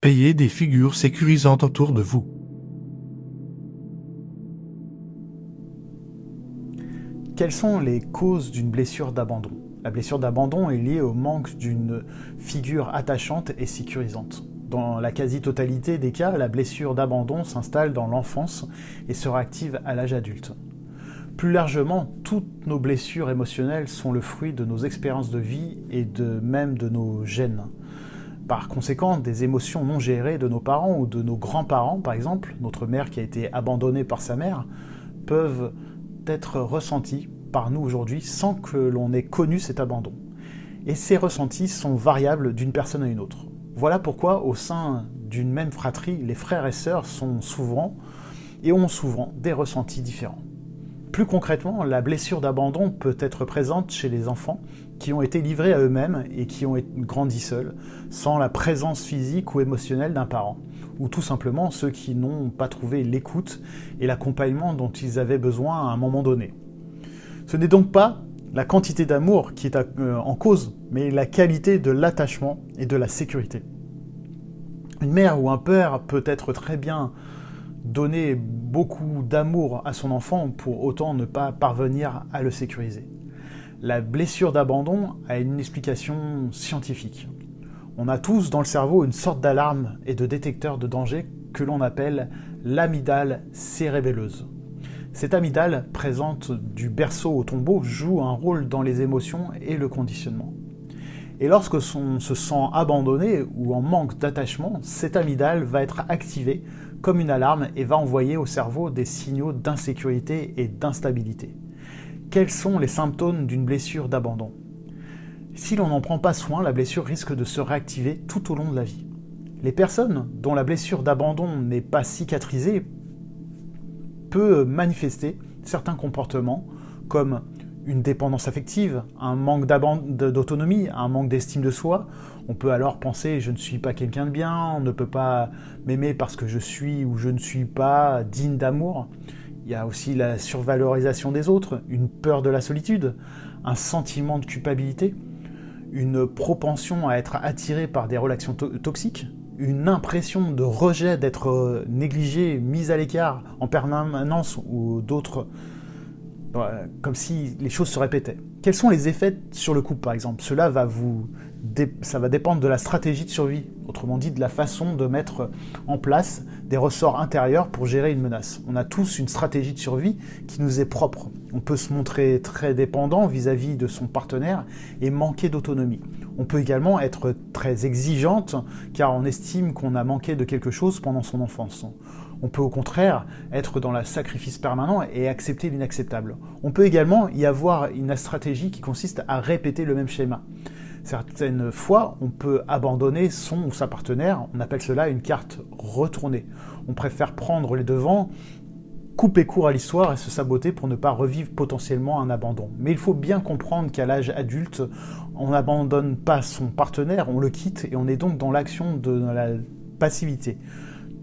Ayez des figures sécurisantes autour de vous. Quelles sont les causes d'une blessure d'abandon? La blessure d'abandon est liée au manque d'une figure attachante et sécurisante. Dans la quasi-totalité des cas, la blessure d'abandon s'installe dans l'enfance et se réactive à l'âge adulte. Plus largement, toutes nos blessures émotionnelles sont le fruit de nos expériences de vie et même de nos gènes. Par conséquent, des émotions non gérées de nos parents ou de nos grands-parents, par exemple, notre mère qui a été abandonnée par sa mère, peuvent être ressenties par nous aujourd'hui sans que l'on ait connu cet abandon. Et ces ressentis sont variables d'une personne à une autre. Voilà pourquoi au sein d'une même fratrie, les frères et sœurs ont souvent des ressentis différents. Plus concrètement, la blessure d'abandon peut être présente chez les enfants qui ont été livrés à eux-mêmes et qui ont grandi seuls, sans la présence physique ou émotionnelle d'un parent, ou tout simplement ceux qui n'ont pas trouvé l'écoute et l'accompagnement dont ils avaient besoin à un moment donné. Ce n'est donc pas la quantité d'amour qui est en cause, mais la qualité de l'attachement et de la sécurité. Une mère ou un père peut être très bien donner beaucoup d'amour à son enfant pour autant ne pas parvenir à le sécuriser. La blessure d'abandon a une explication scientifique. On a tous dans le cerveau une sorte d'alarme et de détecteur de danger que l'on appelle l'amygdale cérébelleuse. Cette amygdale, présente du berceau au tombeau, joue un rôle dans les émotions et le conditionnement. Et lorsque l'on se sent abandonné ou en manque d'attachement, cette amygdale va être activée comme une alarme et va envoyer au cerveau des signaux d'insécurité et d'instabilité. Quels sont les symptômes d'une blessure d'abandon? Si l'on n'en prend pas soin, la blessure risque de se réactiver tout au long de la vie. Les personnes dont la blessure d'abandon n'est pas cicatrisée peuvent manifester certains comportements comme une dépendance affective, un manque d'autonomie, un manque d'estime de soi. On peut alors penser « je ne suis pas quelqu'un de bien, on ne peut pas m'aimer parce que je suis ou je ne suis pas digne d'amour ». Il y a aussi la survalorisation des autres, une peur de la solitude, un sentiment de culpabilité, une propension à être attiré par des relations toxiques, une impression de rejet, d'être négligé, mis à l'écart en permanence ou d'autres, comme si les choses se répétaient. Quels sont les effets sur le couple, par exemple? Ça va dépendre de la stratégie de survie, autrement dit de la façon de mettre en place des ressorts intérieurs pour gérer une menace. On a tous une stratégie de survie qui nous est propre. On peut se montrer très dépendant vis-à-vis de son partenaire et manquer d'autonomie. On peut également être très exigeante car on estime qu'on a manqué de quelque chose pendant son enfance. On peut au contraire être dans le sacrifice permanent et accepter l'inacceptable. On peut également y avoir une stratégie qui consiste à répéter le même schéma. Certaines fois, on peut abandonner son ou sa partenaire, on appelle cela une carte retournée. On préfère prendre les devants, couper court à l'histoire et se saboter pour ne pas revivre potentiellement un abandon. Mais il faut bien comprendre qu'à l'âge adulte, on n'abandonne pas son partenaire, on le quitte et on est donc dans l'action de la passivité.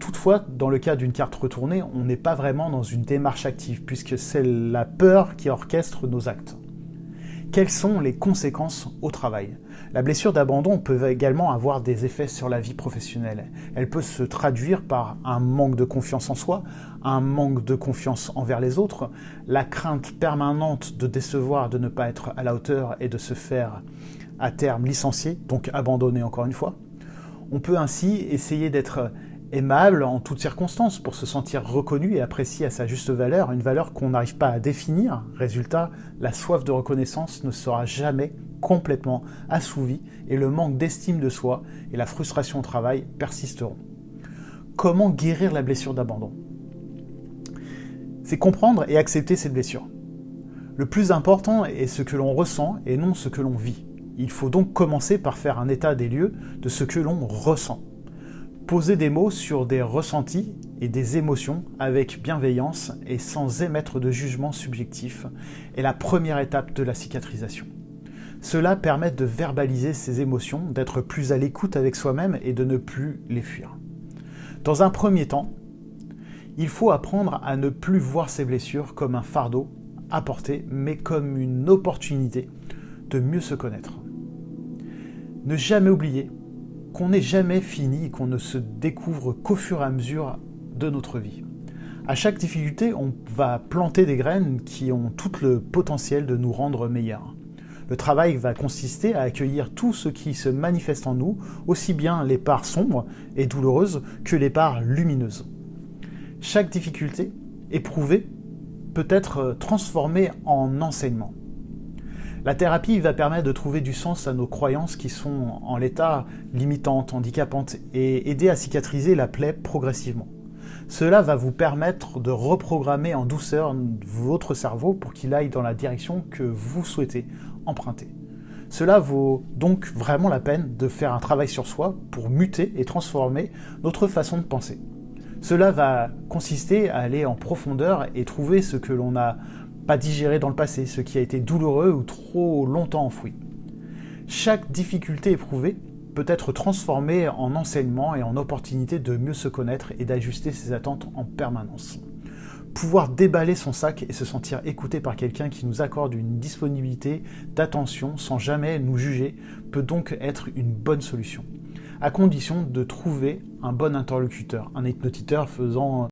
Toutefois, dans le cas d'une carte retournée, on n'est pas vraiment dans une démarche active, puisque c'est la peur qui orchestre nos actes. Quelles sont les conséquences au travail? La blessure d'abandon peut également avoir des effets sur la vie professionnelle. Elle peut se traduire par un manque de confiance en soi, un manque de confiance envers les autres, la crainte permanente de décevoir, de ne pas être à la hauteur et de se faire à terme licencier, donc abandonner encore une fois. On peut ainsi essayer d'être aimable en toutes circonstances pour se sentir reconnu et apprécié à sa juste valeur, une valeur qu'on n'arrive pas à définir. Résultat, la soif de reconnaissance ne sera jamais complètement assouvie et le manque d'estime de soi et la frustration au travail persisteront. Comment guérir la blessure d'abandon? C'est comprendre et accepter cette blessure. Le plus important est ce que l'on ressent et non ce que l'on vit. Il faut donc commencer par faire un état des lieux de ce que l'on ressent. Poser des mots sur des ressentis et des émotions avec bienveillance et sans émettre de jugement subjectif est la première étape de la cicatrisation. Cela permet de verbaliser ses émotions, d'être plus à l'écoute avec soi-même et de ne plus les fuir. Dans un premier temps, il faut apprendre à ne plus voir ses blessures comme un fardeau à porter, mais comme une opportunité de mieux se connaître. Ne jamais oublier qu'on n'est jamais fini et qu'on ne se découvre qu'au fur et à mesure de notre vie. À chaque difficulté, on va planter des graines qui ont tout le potentiel de nous rendre meilleurs. Le travail va consister à accueillir tout ce qui se manifeste en nous, aussi bien les parts sombres et douloureuses que les parts lumineuses. Chaque difficulté éprouvée peut être transformée en enseignement. La thérapie va permettre de trouver du sens à nos croyances qui sont en l'état limitantes, handicapantes et aider à cicatriser la plaie progressivement. Cela va vous permettre de reprogrammer en douceur votre cerveau pour qu'il aille dans la direction que vous souhaitez emprunter. Cela vaut donc vraiment la peine de faire un travail sur soi pour muter et transformer notre façon de penser. Cela va consister à aller en profondeur et trouver ce que l'on n'a pas digéré dans le passé, ce qui a été douloureux ou trop longtemps enfoui. Chaque difficulté éprouvée peut être transformée en enseignement et en opportunité de mieux se connaître et d'ajuster ses attentes en permanence. Pouvoir déballer son sac et se sentir écouté par quelqu'un qui nous accorde une disponibilité d'attention sans jamais nous juger peut donc être une bonne solution, à condition de trouver un bon interlocuteur, un hypnotiseur faisant